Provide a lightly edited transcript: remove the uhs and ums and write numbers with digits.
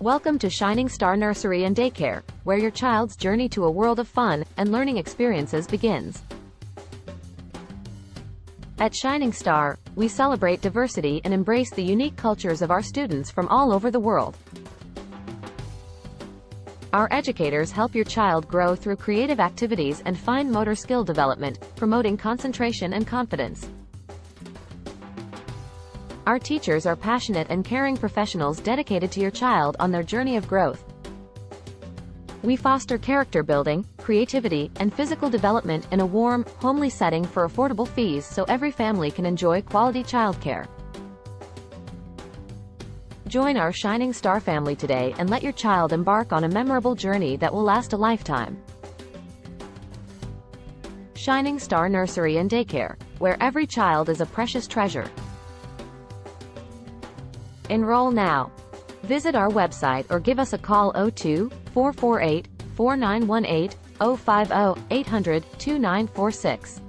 Welcome to Shining Star Nursery and Daycare, where your child's journey to a world of fun and learning experiences begins. At Shining Star, we celebrate diversity and embrace the unique cultures of our students from all over the world. Our educators help your child grow through creative activities and fine motor skill development, promoting concentration and confidence. Our teachers are passionate and caring professionals dedicated to your child on their journey of growth. We foster character building, creativity, and physical development in a warm, homely setting for affordable fees so every family can enjoy quality childcare. Join our Shining Star family today and let your child embark on a memorable journey that will last a lifetime. Shining Star Nursery and Daycare, where every child is a precious treasure. Enroll now. Visit our website or give us a call 02-448-4918, 050-800-2946.